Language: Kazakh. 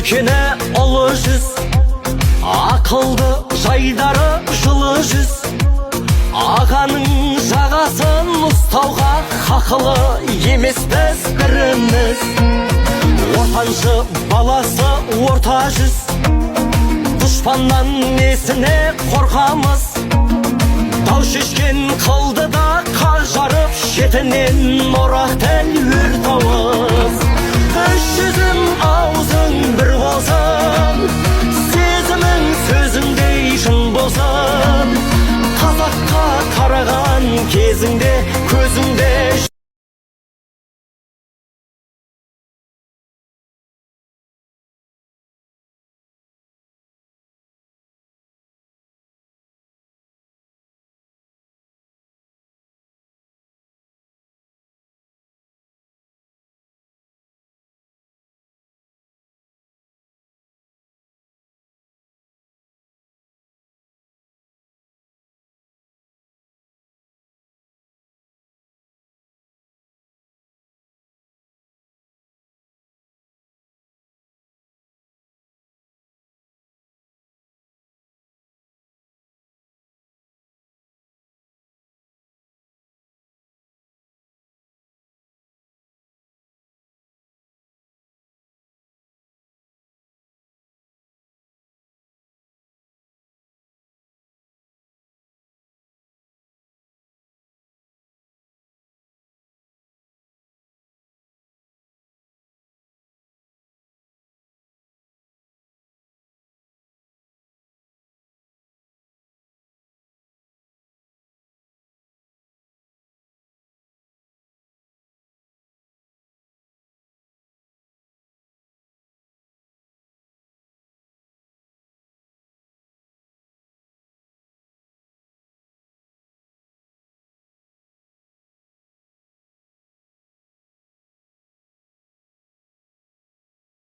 Еркіне ұлы жүз, ақылды жайдары жылы жүз. Ағаның жағасын ұстауға хақылы емеспіз біріміз. Ортаншы баласы орта жүз, дұшпаннан несіне қорқамыз. Дау шешкен қылды да қақ жарып, шетінен орақ тәл өр тауы.